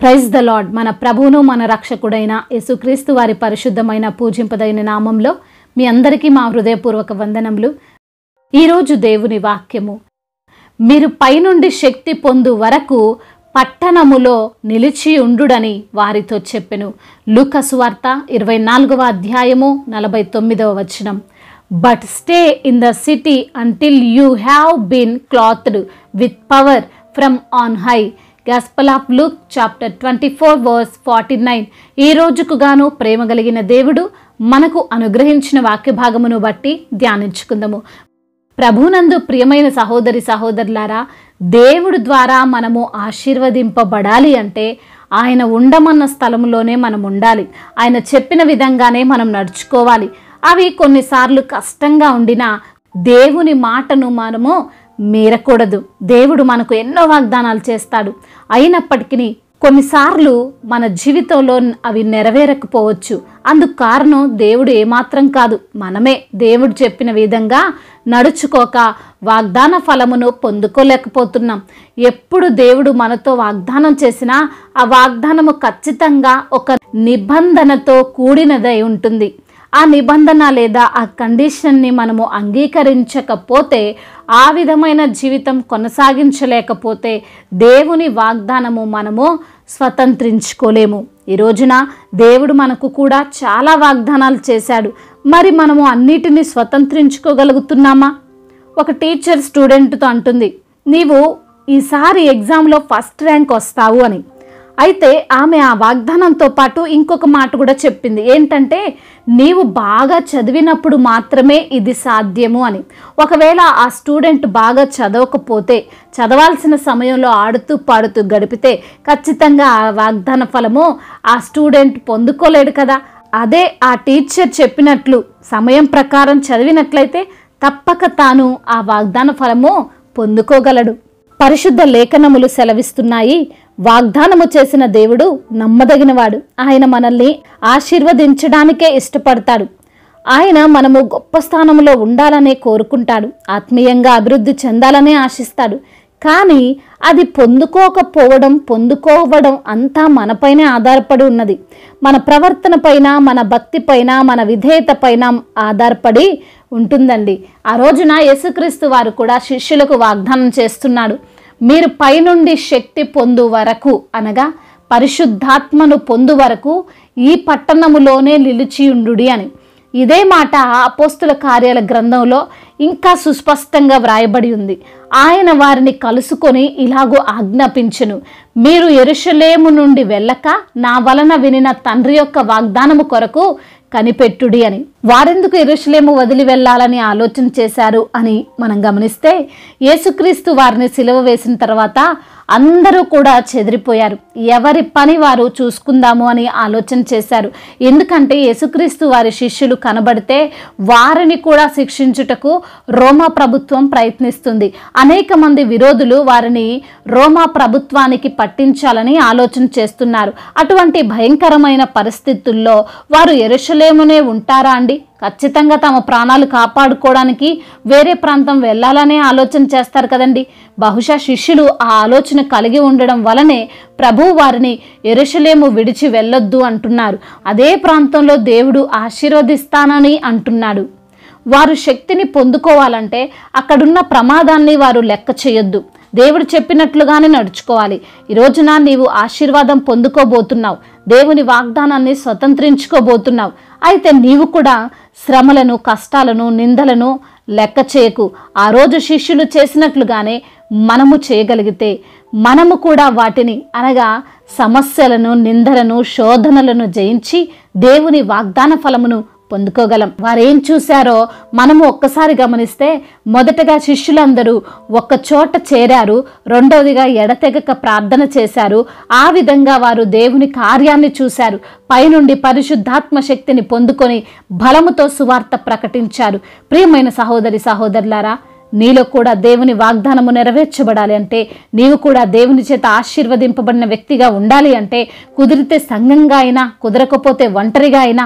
Praise the lord. మన ప్రభువును మన రక్షకుడైన యేసుక్రీస్తు వారి పరిశుద్ధమైన పూజింపదైన నామంలో మీ అందరికీ మా హృదయపూర్వక వందనములు. ఈరోజు దేవుని వాక్యము, మీరు పైనుండి శక్తి పొందు వరకు పట్టణములో నిలిచి ఉండుడని వారితో చెప్పెను. లూకా సువార్త 24వ అధ్యాయము 49వ వచనం. But stay in the city until you have been clothed with power from on high. Gospel of Luke chapter 24 verse 49. ఈ రోజుకు గాను ప్రేమ కలిగిన దేవుడు మనకు అనుగ్రహించిన వాక్య భాగమును బట్టి ధ్యానించుకుందాము. ప్రభునందు ప్రియమైన సహోదరి సహోదరులారా, దేవుడు ద్వారా మనము ఆశీర్వదింపబడాలి అంటే ఆయన ఉండమన్న స్థలంలోనే మనం ఉండాలి. ఆయన చెప్పిన విధంగానే మనం నడుచుకోవాలి. అవి కొన్నిసార్లు కష్టంగా ఉండినా దేవుని మాటను మనము మీరకూడదు. దేవుడు మనకు ఎన్నో వాగ్దానాలు చేస్తాడు. అయినప్పటికీ కొన్నిసార్లు మన జీవితంలో అవి నెరవేరకపోవచ్చు. అందుకు కారణం దేవుడు ఏమాత్రం కాదు, మనమే దేవుడు చెప్పిన విధంగా నడుచుకోక వాగ్దాన ఫలమును పొందుకోలేకపోతున్నాం. ఎప్పుడు దేవుడు మనతో వాగ్దానం చేసినా ఆ వాగ్దానము ఖచ్చితంగా ఒక నిబంధనతో కూడినదై ఉంటుంది. ఆ నిబంధన లేదా ఆ కండిషన్ని మనము అంగీకరించకపోతే, ఆ విధమైన జీవితం కొనసాగించలేకపోతే దేవుని వాగ్దానము మనము స్వతంత్రించుకోలేము. ఈ రోజున దేవుడు మనకు కూడా చాలా వాగ్దానాలు చేశాడు. మరి మనము అన్నిటినీ స్వతంత్రించుకోగలుగుతున్నామా? ఒక టీచర్ స్టూడెంట్తో అంటుంది, నీవు ఈసారి ఎగ్జామ్లో ఫస్ట్ ర్యాంక్ వస్తావు అని. అయితే ఆమె ఆ వాగ్దానంతో పాటు ఇంకొక మాట కూడా చెప్పింది. ఏంటంటే, నీవు బాగా చదివినప్పుడు మాత్రమే ఇది సాధ్యము అని. ఒకవేళ ఆ స్టూడెంట్ బాగా చదవకపోతే, చదవాల్సిన సమయంలో ఆడుతూ పాడుతూ గడిపితే ఖచ్చితంగా ఆ వాగ్దాన ఫలము ఆ స్టూడెంట్ పొందుకోలేడు కదా. అదే ఆ టీచర్ చెప్పినట్లు సమయం ప్రకారం చదివినట్లయితే తప్పక తాను ఆ వాగ్దాన ఫలము పొందుకోగలడు. పరిశుద్ధ లేఖనములు సెలవిస్తున్నాయి, వాగ్దానము చేసిన దేవుడు నమ్మదగినవాడు. ఆయన మనల్ని ఆశీర్వదించడానికే ఇష్టపడతాడు. ఆయన మనము గొప్ప స్థానంలో ఉండాలనే కోరుకుంటాడు. ఆత్మీయంగా అభివృద్ధి చెందాలనే ఆశిస్తాడు. కానీ అది పొందుకోవడం అంతా మనపైనే ఆధారపడి ఉన్నది. మన ప్రవర్తన పైన, మన భక్తి పైన, మన విధేయత పైన ఆధారపడి ఉంటుందండి. ఆ రోజున యేసుక్రీస్తు వారు కూడా శిష్యులకు వాగ్దానం చేస్తున్నాడు, మీరు పైనుండి శక్తి పొందు వరకు, అనగా పరిశుద్ధాత్మను పొందు వరకు ఈ పట్టణములోనే నిలిచి ఉండుడి అని. ఇదే మాట అపోస్తుల కార్యాల గ్రంథంలో ఇంకా సుస్పష్టంగా వ్రాయబడి ఉంది. ఆయన వారిని కలుసుకొని ఇలాగూ ఆజ్ఞాపించెను, మీరు యెరూషలేము నుండి వెళ్ళక నా వలన వినిన తండ్రి యొక్క వాగ్దానము కొరకు కనిపెట్టుడి అని. వారెందుకు యెరూషలేము వదిలి వెళ్ళాలని ఆలోచన చేశారు అని మనం గమనిస్తే, యేసుక్రీస్తు వారిని సిలువ వేసిన తర్వాత అందరూ కూడా చెదిరిపోయారు. ఎవరి పని వారు చూసుకుందాము అని ఆలోచన చేశారు. ఎందుకంటే యేసుక్రీస్తు వారి శిష్యులు కనబడితే వారిని కూడా శిక్షించుటకు రోమా ప్రభుత్వం ప్రయత్నిస్తుంది. అనేక మంది విరోధులు వారిని రోమా ప్రభుత్వానికి పట్టించాలని ఆలోచన చేస్తున్నారు. అటువంటి భయంకరమైన పరిస్థితుల్లో వారు యెరూషలేమునే ఉంటారా అండి? ఖచ్చితంగా తమ ప్రాణాలు కాపాడుకోవడానికి వేరే ప్రాంతం వెళ్ళాలనే ఆలోచన చేస్తారు కదండి. బహుశా శిష్యులు ఆ ఆలోచన కలిగి ఉండడం వలనే ప్రభు వారిని యెరూషలేము విడిచి వెళ్ళొద్దు అంటున్నారు. అదే ప్రాంతంలో దేవుడు ఆశీర్వదిస్తానని అంటున్నాడు. వారు శక్తిని పొందుకోవాలంటే అక్కడున్న ప్రమాదాన్ని వారు లెక్క చేయొద్దు. దేవుడు చెప్పినట్లుగానే నడుచుకోవాలి. ఈ రోజున నీవు ఆశీర్వాదం పొందుకోబోతున్నావు. దేవుని వాగ్దానాన్ని స్వతంత్రించుకోబోతున్నావు. అయితే నీవు కూడా శ్రమలను, కష్టాలను, నిందలను లెక్క చేయకు. ఆ రోజు శిష్యులు చేసినట్లుగానే మనము చేయగలిగితే మనము కూడా వాటిని, అనగా సమస్యలను, నిందలను, శోధనలను జయించి దేవుని వాగ్దాన ఫలమును పొందుకోగలం. వారేం చూశారో మనము ఒక్కసారి గమనిస్తే, మొదటగా శిష్యులందరూ ఒక్క చోట చేరారు. రెండవదిగా ఎడతెగక ప్రార్థన చేశారు. ఆ విధంగా వారు దేవుని కార్యాన్ని చూశారు. పైనుండి పరిశుద్ధాత్మ శక్తిని పొందుకొని బలముతో సువార్త ప్రకటించారు. ప్రియమైన సహోదరి సహోదరులారా, నీలో కూడా దేవుని వాగ్దానము నెరవేర్చబడాలి అంటే, నీవు కూడా దేవుని చేత ఆశీర్వదింపబడిన వ్యక్తిగా ఉండాలి అంటే, కుదిరితే సంఘంగా అయినా, కుదరకపోతే ఒంటరిగా అయినా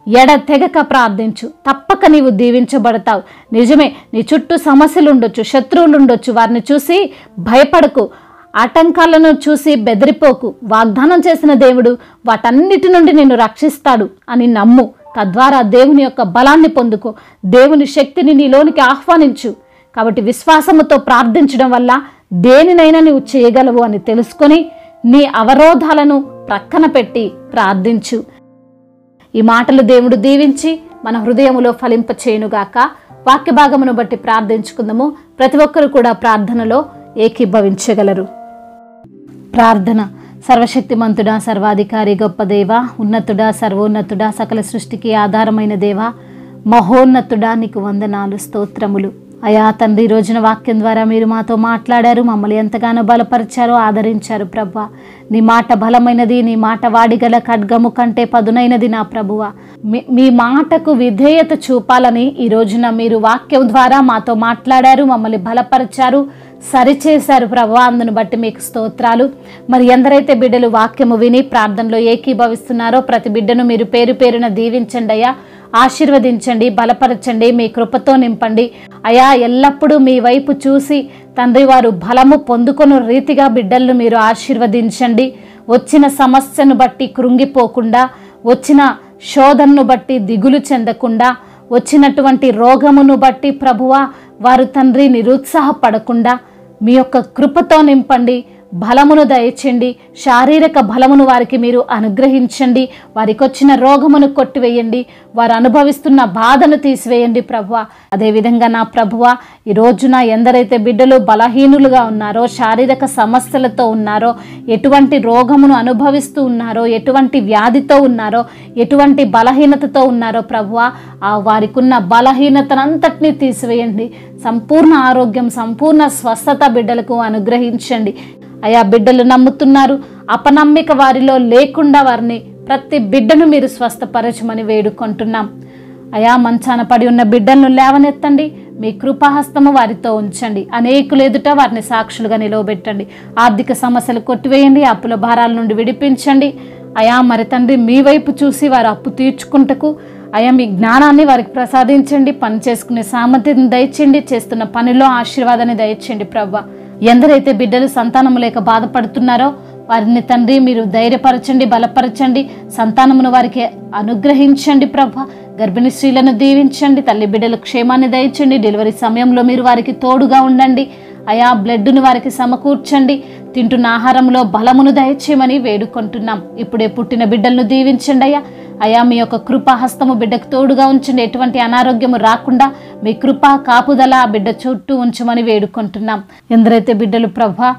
ఎడతెగక ప్రార్థించు. తప్పక నీవు దీవించబడతావు. నిజమే, నీ చుట్టూ సమస్యలు ఉండొచ్చు, శత్రువులు ఉండొచ్చు. వారిని చూసి భయపడకు. ఆటంకాలను చూసి బెదిరిపోకు. వాగ్దానం చేసిన దేవుడు వాటన్నిటి నుండి నిన్ను రక్షిస్తాడు అని నమ్ము. తద్వారా దేవుని యొక్క బలాన్ని పొందుకో. దేవుని శక్తిని నీలోనికి ఆహ్వానించు. కాబట్టి విశ్వాసముతో ప్రార్థించడం వల్ల దేనినైనా నువ్వు చేయగలవు అని తెలుసుకొని నీ అవరోధాలను ప్రక్కన పెట్టి ప్రార్థించు. ఈ మాటలు దేవుడు దీవించి మన హృదయములో ఫలింపచేయునుగాక. వాక్య భాగమును బట్టి ప్రార్థించుకుందాము. ప్రతి ఒక్కరు కూడా ప్రార్థనలో ఏకీభవించగలరు. ప్రార్థన. సర్వశక్తిమంతుడా, సర్వాధికారి, గొప్ప దేవ, ఉన్నతుడా, సర్వోన్నతుడా, సకల సృష్టికి ఆధారమైన దేవ, మహోన్నతుడా, నీకు వందనాలు, స్తోత్రములు. అయా తండ్రి, ఈ రోజున వాక్యం ద్వారా మీరు మాతో మాట్లాడారు, మమ్మల్ని ఎంతగానో బలపరిచారో, ఆదరించారు. ప్రభువా, నీ మాట బలమైనది, నీ మాట వాడిగల ఖడ్గము కంటే పదునైనది నా ప్రభువా. మీ మాటకు విధేయత చూపాలని ఈ రోజున మీరు వాక్యం ద్వారా మాతో మాట్లాడారు, మమ్మల్ని బలపరిచారు, సరిచేశారు. ప్రభువా, అందును బట్టి మీకు స్తోత్రాలు. మరి ఎందరైతే బిడ్డలు వాక్యము విని ప్రార్థనలో ఏకీభవిస్తున్నారో ప్రతి బిడ్డను మీరు పేరు పేరున దీవించండి అయ్యా. ఆశీర్వదించండి, బలపరచండి, మీ కృపతో నింపండి అయా. ఎల్లప్పుడూ మీ వైపు చూసి తండ్రి వారు బలము పొందుకొను రీతిగా బిడ్డలను మీరు ఆశీర్వదించండి. వచ్చిన సమస్యను బట్టి కృంగిపోకుండా, వచ్చిన శోధనను బట్టి దిగులు చెందకుండా, వచ్చినటువంటి రోగమును బట్టి ప్రభువా వారు తండ్రి నిరుత్సాహపడకుండా మీ యొక్క కృపతో నింపండి. బలమును దయచేయండి. శారీరక బలమును వారికి మీరు అనుగ్రహించండి. వారికి వచ్చిన రోగమును కొట్టివేయండి. వారు అనుభవిస్తున్న బాధను తీసివేయండి ప్రభువా. అదేవిధంగా నా ప్రభువా, ఈ రోజున ఎందరైతే బిడ్డలు బలహీనులుగా ఉన్నారో, శారీరక సమస్యలతో ఉన్నారో, ఎటువంటి రోగమును అనుభవిస్తూ ఉన్నారో, ఎటువంటి వ్యాధితో ఉన్నారో, ఎటువంటి బలహీనతతో ఉన్నారో ప్రభువా, వారికి ఉన్న బలహీనతనంతటినీ తీసివేయండి. సంపూర్ణ ఆరోగ్యం, సంపూర్ణ స్వస్థత బిడ్డలకు అనుగ్రహించండి అయా. బిడ్డలు నమ్ముతున్నారు, అపనమ్మిక వారిలో లేకుండా వారిని ప్రతి బిడ్డను మీరు స్వస్థపరచమని వేడుకుంటున్నాం అయా. మంచాన పడి ఉన్న బిడ్డలను లేవనెత్తండి, మీ కృపాహస్తము వారితో ఉంచండి. అనేకులు ఎదుట వారిని సాక్షులుగా నిలవబెట్టండి. ఆర్థిక సమస్యలు కొట్టివేయండి, అప్పుల భారాల నుండి విడిపించండి అయా. మరి తండ్రి, మీ వైపు చూసి వారు అప్పు తీర్చుకుంటకు అయా మీ జ్ఞానాన్ని వారికి ప్రసాదించండి. పని చేసుకునే సామర్థ్యం దయచేయండి. చేస్తున్న పనిలో ఆశీర్వాదాన్ని దయచేయండి ప్రభా. ఎందరైతే బిడ్డలు సంతానము లేక బాధపడుతున్నారో వారిని తండ్రి మీరు ధైర్యపరచండి, బలపరచండి. సంతానమును వారికి అనుగ్రహించండి ప్రభా. గర్భిణీ స్త్రీలను దీవించండి. తల్లి బిడ్డల క్షేమాన్ని దయచండి. డెలివరీ సమయంలో మీరు వారికి తోడుగా ఉండండి అయా. బ్లడ్ను వారికి సమకూర్చండి. తింటున్న ఆహారంలో బలమును దయచేయమని వేడుకుంటున్నాం. ఇప్పుడే పుట్టిన బిడ్డలను దీవించండి అయ్యా. అయా మీ యొక్క కృపాహస్తము బిడ్డకు తోడుగా ఉంచండి. ఎటువంటి అనారోగ్యము రాకుండా మీ కృపా కాపుదల ఆ బిడ్డ చుట్టూ ఉంచమని వేడుకుంటున్నాం. ఎందరైతే బిడ్డలు ప్రభా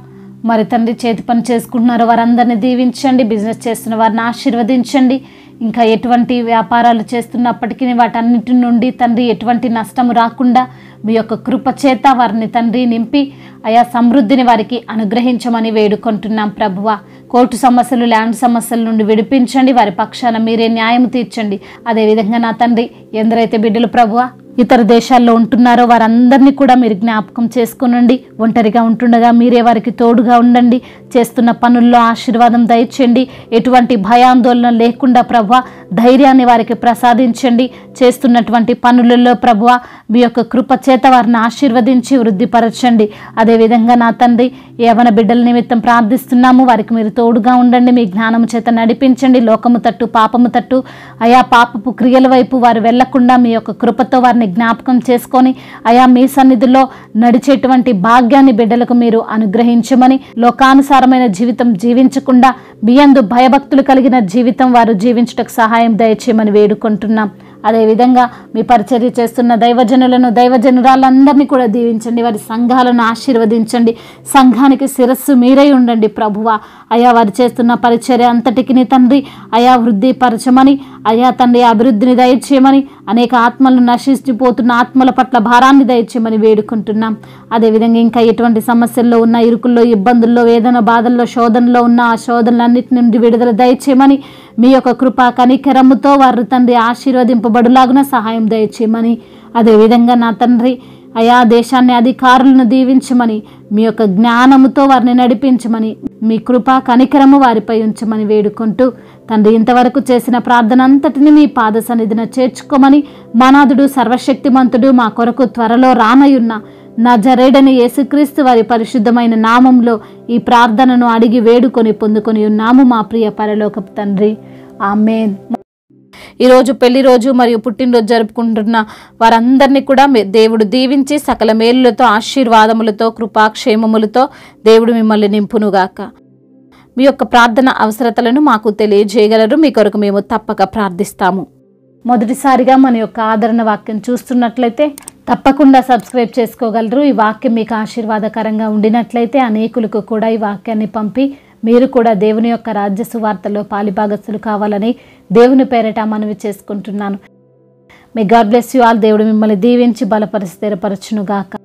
మరి తండ్రి చేతి పని చేసుకుంటున్నారో వారందరినీ దీవించండి. బిజినెస్ చేస్తున్న వారిని ఆశీర్వదించండి. ఇంకా ఎటువంటి వ్యాపారాలు చేస్తున్నప్పటికీ వాటన్నిటి నుండి తండ్రి ఎటువంటి నష్టము రాకుండా మీ యొక్క కృప చేత వారిని తండ్రి నింపి అయా సమృద్ధిని వారికి అనుగ్రహించమని వేడుకుంటున్నాం ప్రభువా. కోర్టు సమస్యలు, ల్యాండ్ సమస్యల నుండి విడిపించండి. వారి పక్షాన మీరే న్యాయం తీర్చండి. అదేవిధంగా నా తండ్రి, ఎందరైతే బిడ్డలు ప్రభువా ఇతర దేశాల్లో ఉంటున్నారో వారందరినీ కూడా మీరు జ్ఞాపకం చేసుకునండి. ఒంటరిగా ఉంటుండగా మీరే వారికి తోడుగా ఉండండి. చేస్తున్న పనుల్లో ఆశీర్వాదం దయచేయండి. ఎటువంటి భయాందోళన లేకుండా ప్రభువా ధైర్యాన్ని వారికి ప్రసాదించండి. చేస్తున్నటువంటి పనులలో ప్రభువా మీ యొక్క కృప చేత వారిని ఆశీర్వదించి వృద్ధిపరచండి. అదేవిధంగా నా తండ్రి, యవ్వన బిడ్డల నిమిత్తం ప్రార్థిస్తున్నాము. వారికి మీరు తోడుగా ఉండండి. మీ జ్ఞానము చేత నడిపించండి. లోకము తట్టు, పాపము తట్టు అయా పాపపు క్రియల వైపు వారు వెళ్లకుండా మీ యొక్క కృపతో వారిని జ్ఞాపకం చేసుకొని అయా మీ సన్నిధిలో నడిచేటువంటి భాగ్యాన్ని బిడ్డలకు మీరు అనుగ్రహించమని, లోకానుసారమైన జీవితం జీవించకుండా మీ యందు భయభక్తులు కలిగిన జీవితం వారు జీవించుటకు సహాయం దయచేయమని వేడుకుంటున్నాం. అదేవిధంగా మీ పరిచర్య చేస్తున్న దైవజనులను, దైవజనురాలందరినీ కూడా దీవించండి. వారి సంఘాలను ఆశీర్వదించండి. సంఘానికి శిరస్సు మీరై ఉండండి ప్రభువా. అయా వారు చేస్తున్న పరిచర్య అంతటికి తండ్రి అయా వృద్ధిపరచమని, అయా తండ్రి అభివృద్ధిని దయచేయమని, అనేక ఆత్మలను నశించిపోతున్న ఆత్మల పట్ల భారాన్ని దయచేయమని వేడుకుంటున్నాం. అదేవిధంగా ఇంకా ఎటువంటి సమస్యల్లో ఉన్న, ఇరుకుల్లో, ఇబ్బందుల్లో, వేదన బాధల్లో, శోధనలో ఉన్న ఆ శోధనలన్నిటి నుండి విడుదల దయచేయమని, మీ యొక్క కృపా కనికరముతో వారు తండ్రి ఆశీర్వదింపబడులాగున సహాయం దయచేయమని, అదేవిధంగా నా తండ్రి అయా దేశాన్ని, అధికారులను దీవించమని, మీ యొక్క జ్ఞానముతో వారిని నడిపించమని, మీ కృపా కనికరము వారిపై ఉంచమని వేడుకుంటూ తండ్రి ఇంతవరకు చేసిన ప్రార్థన అంతటిని మీ పాద సన్నిధిన చేర్చుకోమని, మనాథుడు సర్వశక్తిమంతుడు మా కొరకు త్వరలో రానయున్న నజరేయుడైన యేసుక్రీస్తు వారి పరిశుద్ధమైన నామంలో ఈ ప్రార్థనను అడిగి వేడుకొని పొందుకొని ఉన్నాము మా ప్రియ పరలోకపు తండ్రి. ఆమేన్. ఈరోజు పెళ్లి రోజు మరియు పుట్టినరోజు జరుపుకుంటున్న వారందరినీ కూడా దేవుడు దీవించి సకల మేలులతో ఆశీర్వాదములతో కృపాక్షేమములతో దేవుడు మిమ్మల్ని నింపునుగాక. మీ యొక్క ప్రార్థన అవసరతలను మాకు తెలియజేయగలరు. మీ కొరకు మేము తప్పక ప్రార్థిస్తాము. మొదటిసారిగా మన యొక్క ఆదరణ వాక్యం చూస్తున్నట్లయితే తప్పకుండా సబ్స్క్రైబ్ చేసుకోగలరు. ఈ వాక్యం మీకు ఆశీర్వాదకరంగా ఉండినట్లయితే అనేకులకు కూడా ఈ వాక్యాన్ని పంపి మీరు కూడా దేవుని యొక్క రాజ్య సువార్తలో పాలిభాగస్తులు కావాలని దేవుని పేరిట మనవి చేసుకుంటున్నాను. May God bless you all. దేవుడు మిమ్మల్ని దీవించి బలపరిచి స్థిరపరచునుగాక.